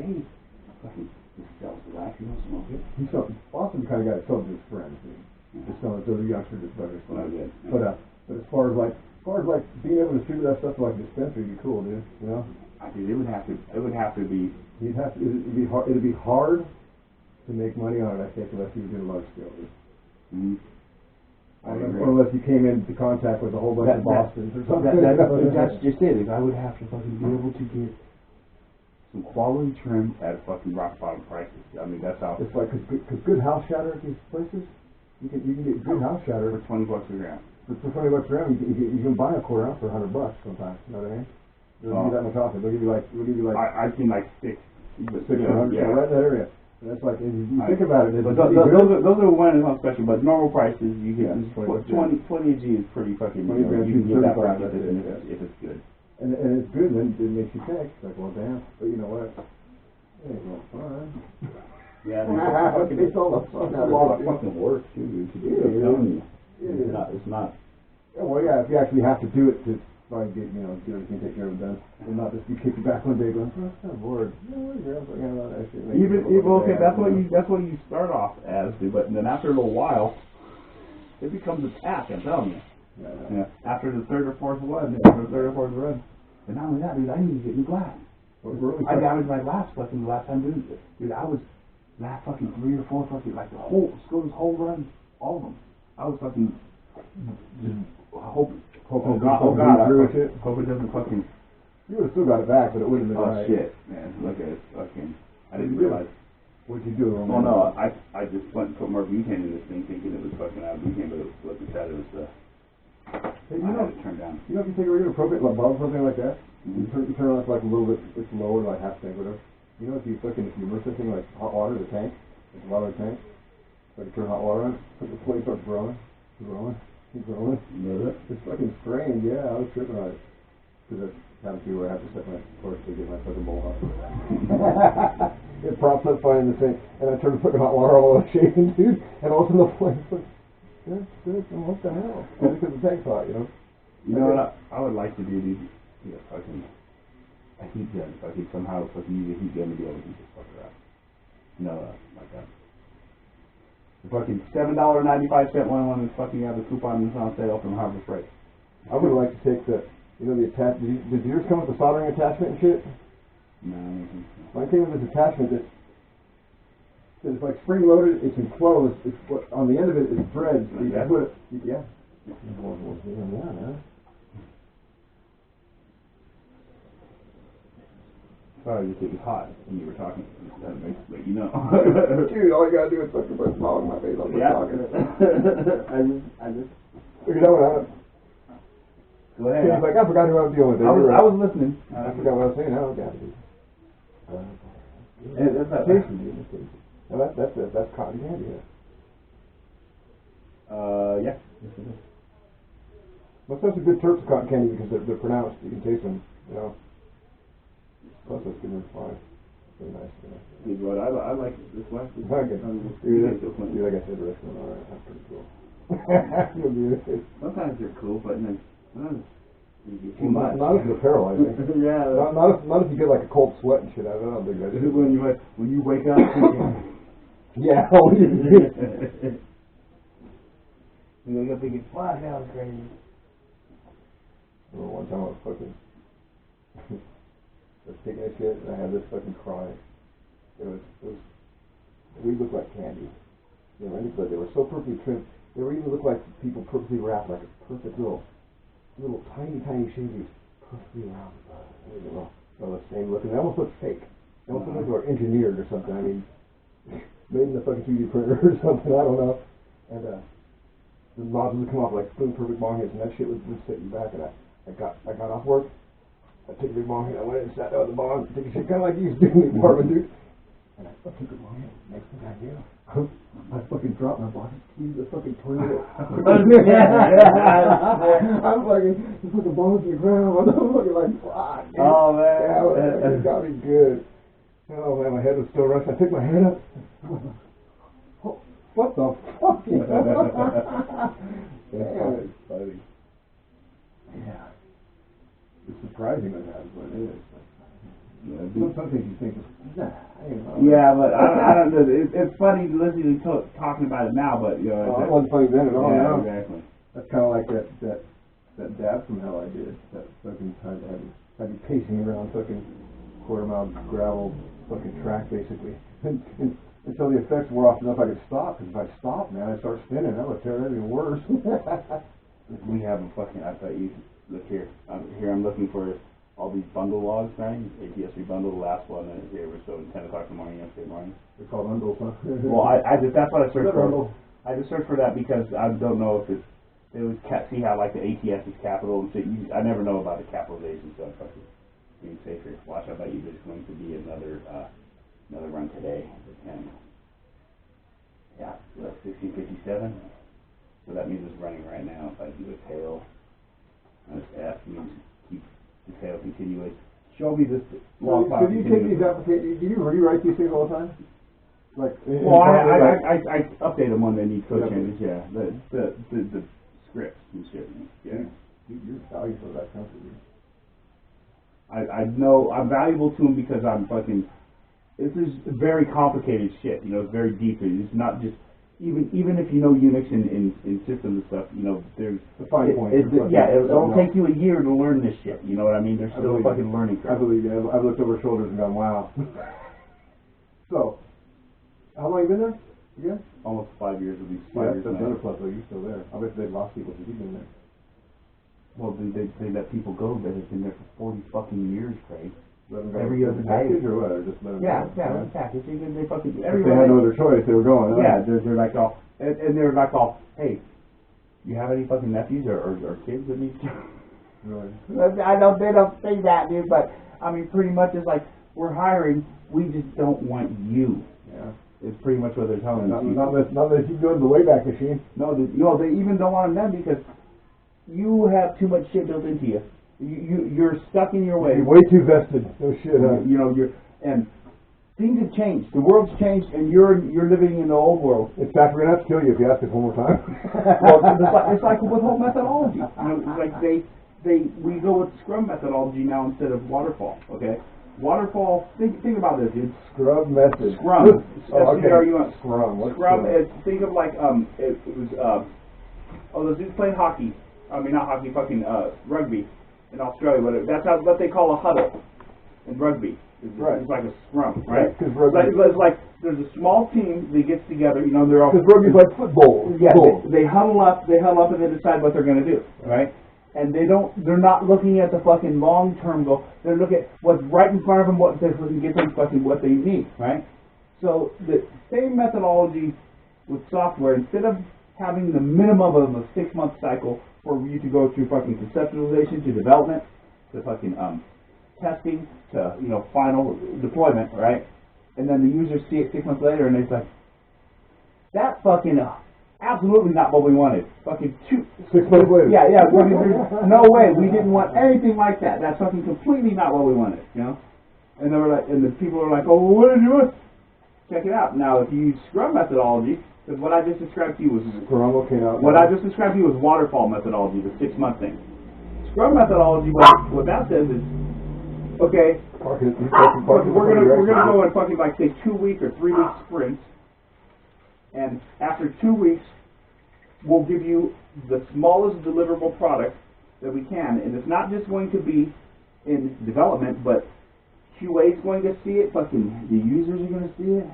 hey, fucking, this sells the wax, you don't smoke it? Austin's the kind of guy that sells to his friends, dude. Just selling it to the youngsters and stuff. Yeah. But as far as being able to distribute that stuff to like a dispensary, would be cool, dude. You know? I think it would have to be. It'd be hard to make money on it, I think, unless you did a large scale, dude. Mm-hmm. Unless you came into contact with a whole bunch of Bostons or something. That's just it. I would have to fucking be able to get some quality trim at fucking rock bottom prices. I mean, that's how. It's like, cause good house shatter at these places, you can get good house shatter for $20 a gram. For $20 a gram, you can buy a quarter ounce for $100 sometimes. You know what I mean? They'll give you that much off it. They'll give you like. I've seen like six. Yeah, right in that area. And that's like, if you think about it, but those are one and special. But normal prices, you get 20 G is pretty fucking. You can get that price if it's good. And it's good, then it makes you think, like, well, damn, but you know what? It ain't no fun. Yeah, it's all the fun. It's a lot of fucking work, too, dude, to do it. It's not. Yeah, well, yeah, if you actually have to do it to get everything taken care of done, and not just be kicking back one day going, oh, I'm bored. Okay, that's what you start off as, dude, but then after a little while, it becomes a task, I'm telling you. Yeah. After the third or fourth run, and not only that, dude, I need to get new glass. I damaged my glass fucking the last time doing this. Dude, I was last fucking 3 or 4 fucking, like the whole run, all of them. I was fucking just hope it doesn't fucking. You would have still got it back, but it wouldn't have been right. Oh shit, man! Look at it, fucking. I didn't realize. What'd you do? Oh no, I just went and put more butane in this thing, thinking it was fucking out of butane, but look at that, it was Hey, I had it turned down. You know, if you take a regular propane, like bottle propane like that, you turn it on like a little bit, it's lower, like half tank, whatever. You know, if you immerse this thing like hot water, the tank, like a lot of the tank, like you turn hot water on, the flame starts growing. Keep growing. It's fucking strange, yeah. I was tripping on it. Because that's happened to where I have to set my torch to get my fucking bowl hot. It props up fine in the sink, and I turn the fucking hot water all the way shaking, dude, and all of a sudden the flame's like, what the hell? Because the tank's hot, you know? You know what I would like to do, dude? Yeah, fucking a heat gun. Fucking somehow fucking use a heat gun to be able to heat this fucker up. No, like that. The fucking $7.95 one is fucking have a coupon that's on sale from Harbor Freight. I would like to take the attachment. Did yours come with the soldering attachment and shit? No, I don't think so. Mine came with this attachment that it's like spring loaded, it's enclosed, on the end of it is threads. So you can put it, yeah. Sorry, it was hot when you were talking. That makes it, you know. Dude, all you gotta do is fucking put a smile on my face. I'm talking. I just. Figured that one out. Go ahead. He's like, I forgot who I was dealing with. I was listening. I forgot what I was saying. Now I got it. That's not tasty, dude. Now that's cotton candy. Yeah. Yes, it is. Most of a good Turks cotton candy because they're pronounced. You can taste them. You know. Plus, that's good and fine. Very nice. You know what? I like this last. Dude, like I said, the rest of them are that's pretty cool. Sometimes they're cool, but then you get too much. Not if they're paralyzing. Yeah. Not if you get like a cold sweat and shit. I don't think that. When you wake up. Yeah. You wake up thinking, fuck, that was crazy. One time I was fucking. I was taking a shit and I had this fucking cry. We looked like candy. You know, they were so perfectly trimmed. They were even looked like people perfectly wrapped, like a perfect little tiny shavings, perfectly wrapped. Well, the same looking. They almost looked fake. They almost looked like they were engineered or something. I mean, made in the fucking 3D printer or something. I don't know. And the nodules would come off like spoon perfect bong hits, and that shit would sit you back. And I got off work. I took a big bong hit. I went and sat down at the bong, took a shit kind of like you used to do in the apartment, dude. And I fucking took a bong hit. Next thing I knew, I fucking dropped my body to the fucking toilet. I'm fucking, the fucking bones to the ground. I'm fucking like, fuck. Oh, man. Yeah, it got me good. Oh, man, my head was still rushing. I picked my head up. What the fuck? That's funny. Yeah. It's surprising when that is what it is. Some things you think, nah, you know. Yeah, but I don't know. It's funny listening to talking about it now, but you know. It wasn't funny then at all. Yeah, now. exactly. That's kind of like that dab from hell I did. That fucking time I'd be pacing around fucking quarter-mile gravel fucking track basically, until the effects wore off enough I could stop. Because if I stopped, man, I'd start spinning. That would tear everything worse. We have a fucking. I thought you look here. I'm looking for all these bundle logs, right? ATS bundle. The last one here was so 10 o'clock in the morning yesterday morning. They're called bundles, huh? Well, I just that's what I searched for. Bundle. I just searched for that because I don't know if it was see how like the ATS is capital and shit. I never know about the capitalization, so I'm fucking being safer. Watch out, bet you there's going to be another run today. And yeah, that's 1657. So that means it's running right now. If I do a tail, this F means keep the tail continuous. Show me this long So do you take these applications? Do you rewrite these things all the time? Like, well, I update them when they need code changes. Yeah, the scripts and shit. Yeah, you're valuable to that company. I know I'm valuable to them because I'm fucking. This is very complicated shit. You know, it's very deep. It's not just even if you know Unix and systems and stuff. You know, there's the fine point. It'll take you a year to learn this shit. You know what I mean? There's still a fucking learning curve. I believe you. I've looked over shoulders and gone, wow. So, how long have you been there? Again? Almost 5 years. At least 5 years. That's another plus. You're still there. I bet they've lost people since you've been there. Well, they let people go that have been there for 40 fucking years, Craig. Every other package or what? Or just let them go? Package. They fucking. If they had no other choice, they were going. Yeah, they're like all, and they're like all, hey, you have any fucking nephews or kids that need to? Really? They don't say that, dude. But I mean, pretty much it's like we're hiring. We just don't want you. Yeah. It's pretty much what they're telling us. Not unless you go to the Wayback Machine. No, they even don't want them because you have too much shit built into you. You're stuck in your way. You're way too vested. No shit. You know, and things have changed. The world's changed, and you're living in the old world. In fact, we're gonna have to kill you if you ask us one more time. Well, it's like with whole methodology. You know, like we go with Scrum methodology now instead of waterfall. Okay, waterfall. Think about this, dude. Scrum method. Scrum. Okay. Scrum. What's Scrum. Think of like it was those dudes playing hockey. I mean not hockey, fucking rugby. In Australia, but that's what they call a huddle in rugby. Right. It's like a scrum, right? Because rugby. It's like there's a small team that gets together. You know, they're all. Because rugby's like football. Yeah, they huddle up. and they decide what they're going to do, right? And they're not looking at the fucking long-term goal. They're looking at what's right in front of them, what they can get them fucking what they need, right? So the same methodology with software, instead of having the minimum of a 6-month cycle for you to go through fucking conceptualization to development to fucking testing to final deployment, right? And then the users see it 6 months later and they're like, that fucking absolutely not what we wanted. Fucking 6 months later. Yeah. There's no way. We didn't want anything like that. That's fucking completely not what we wanted. You know? And they were like, and the people are like, oh, well, what did you want? Check it out. Now, if you use Scrum methodology. Because what I just described to you was what I just described to you was waterfall methodology, the 6-month thing. Scrum methodology, what that says is, okay, we're gonna go in fucking like say 2 week or 3 week sprints, and after 2 weeks, we'll give you the smallest deliverable product that we can, and it's not just going to be in development, but QA is going to see it, fucking the users are going to see it.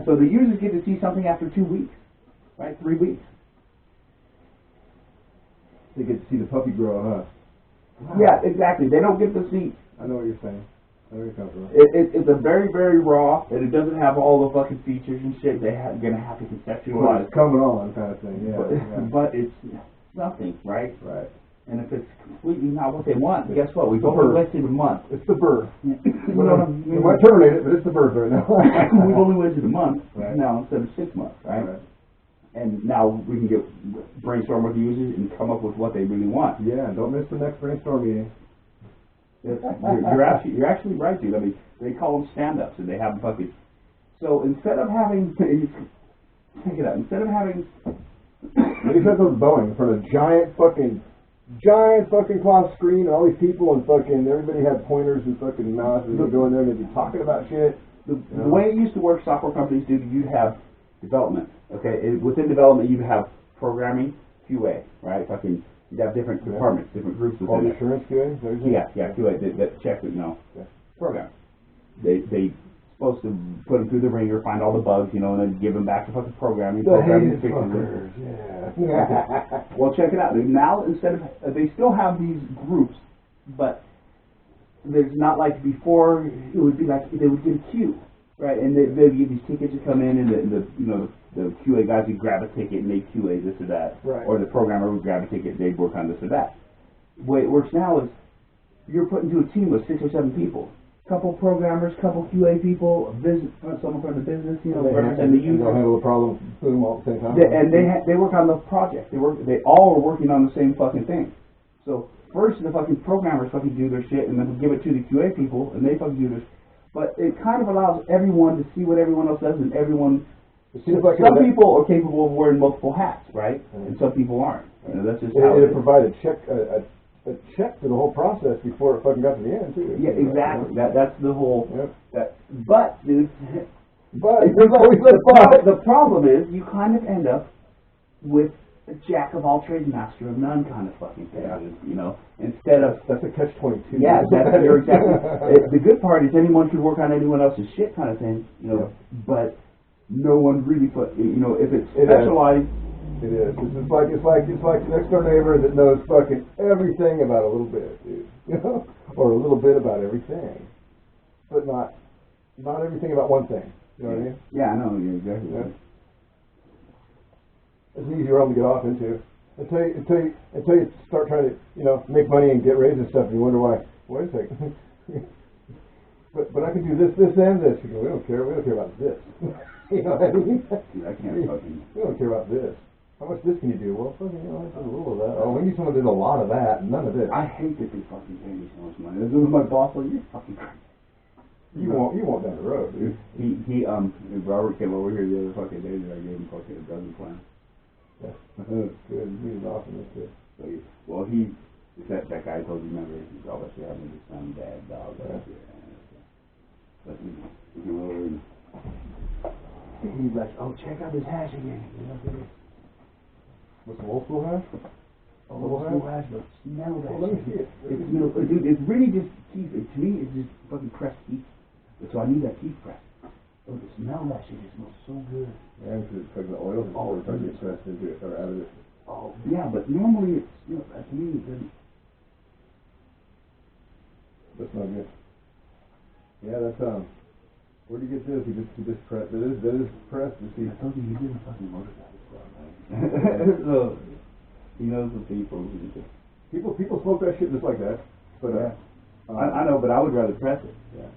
So the users get to see something after 2 weeks, right? 3 weeks. They get to see the puppy grow, huh? Wow. Yeah, exactly. They don't get to see. I know what you're saying. I know where you're coming from. It's a very, very raw, and it doesn't have all the fucking features and shit. They're going to have to conceptualize. Well, it's coming on kind of thing, yeah. But it's nothing, right? Right. And if it's completely not what they want, guess what? We've only wasted a month. It's the birth. Yeah. We might terminate it, but it's the birth right now. We've only wasted a month now instead of 6 months, right? And now we can get brainstorm with the users and come up with what they really want. Yeah, don't miss the next brainstorm meeting. You're actually right, dude. I mean, they call them stand-ups, and they have fucking. So instead of having, check it out. Instead of having, they said those Boeing in front of giant fucking giant fucking cloth screen and all these people and fucking everybody had pointers and fucking mouses and go in there and they'd be talking about shit. The way it used to work, software companies do, you'd have development. Okay, within development, you'd have programming, QA, right? Fucking, you'd have different departments, different groups within it. Quality assurance, QA? Yeah, QA that check it, program. They supposed to put them through the ringer, find all the bugs, and then give them back to fucking programming. Programming fixes it. Yeah. Well, check it out. Now, instead of they still have these groups, but there's not like before. It would be like they would get a queue, right? And they'd get these tickets to come in, and the QA guys would grab a ticket and they QA this or that, right. Or the programmer would grab a ticket, they'd work on this or that. The way it works now is you're put into a team with 6 or 7 people. Couple programmers, couple QA people, someone from the business, representing the user. They'll handle the problem all at the same time. They work on the project. They all are working on the same fucking thing. So first the fucking programmers fucking do their shit, and then give it to the QA people, and they fucking do this. But it kind of allows everyone to see what everyone else does, and everyone. Like some people are capable of wearing multiple hats, right? And some people aren't. That's just how it provides a check to the whole process before it fucking got to the end too. Yeah, exactly. That's the whole. Yep. But there's always the problem is you kind of end up with a jack of all trades, master of none kind of fucking thing. Yeah. Instead of that's a catch-22. Yeah, you're exactly. The good part is anyone could work on anyone else's shit kind of thing. But no one really put. If it's specialized. It is. It's like the next door neighbor that knows fucking everything about a little bit, dude. Or a little bit about everything, but not everything about one thing. You know what I mean? Yeah, I know. You're exactly right. It's an easy realm to get off into until you start trying to make money and get raised and stuff, and you wonder why. Wait a second. but I can do this, and this. You go, we don't care about this. You know what I mean? I can't fucking. We don't care about this. How much this can you do? Well, fucking, I do a little of that. Oh, we need someone that did a lot of that, and none of this. I hate that they fucking pay me so much money. This is my boss. Like, you're fucking crazy. You won't down the road, dude. Robert came over here the other fucking day, and I gave him fucking a dozen plans. Yeah, that's good. He's awesome. That's good. So that guy I told you, remember, he's always having his son, dad, dog, but he's like, oh, check out this hash again. What's the old school hash? Old school hash, but smell that. Well, let me see it. Dude, it's really just teeth. To me, it's just fucking pressed teeth. So I need that teeth press. Oh, the smell that shit, it smells so good. Yeah, because it's like the oil is starting to get pressed into it or out of it. Oh, yeah, but normally it's, to me, it doesn't. That's not good. Yeah, that's, where do you get this? You just press, that is pressed, you see. I told you didn't fucking motorcycle stuff, right? So, he knows the people. People smoke that shit just like that. But, I know, but I would rather press it. Yeah.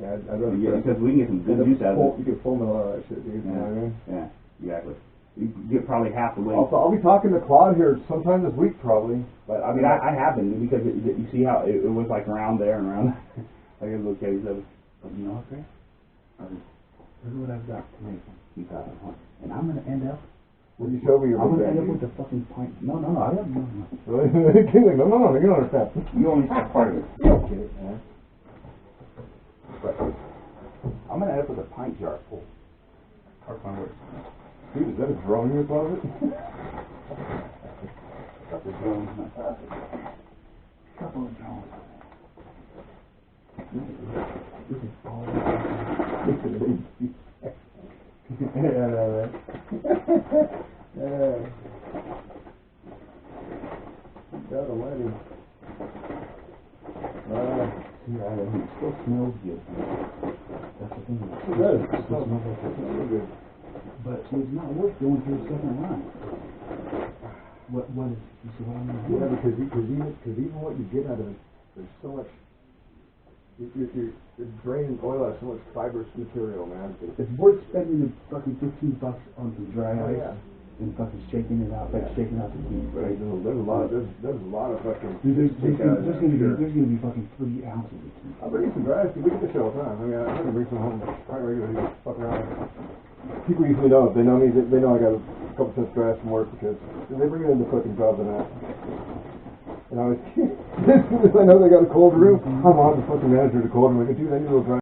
Yeah, I'd rather press it. Because we can get some good juice out of it. You get foaming a lot of that shit, dude. You know what I mean? Yeah, exactly. You get probably half the weight. I'll be talking to Claude here sometime this week, probably. But, I mean, I haven't, because you see how it was like around there and around there. Like a little case of it. But you know what, Chris? Look what I've got to make 2001. And I'm going to end up. Will you show me your I'm going to end up with the fucking pint. No, I don't know. Really? No, you don't understand. You only said part of it. You don't get it, man. But I'm going to end up with a pint jar full. Mark my words. Dude, is that a drone in your closet? Couple of drones in my closet. Couple of drones. This is all. God almighty. It still smells good. That's the thing. It does. It smells really good. But it's not worth going through the second line. What is, you see what I mean? Yeah, because even what you get out of it, there's so much. You're draining oil out of so much fibrous material, man. It's worth spending the fucking $15 on some dry ice. Yeah. And fucking shaking it out, like shaking out the teeth, right? There's a lot of fucking. There's gonna be fucking 3 ounces of teeth. I'll bring you some dry ice. We get this shit all the time. I mean, I'm gonna bring some home quite regularly. Fuck around. People usually know if they know me. They know I got a couple cents dry ice from work because they bring it in the fucking jobs and that. And I was, as soon as I know they got a cold room, I'm on the fucking manager to cold room. I go, dude, I need a little dry.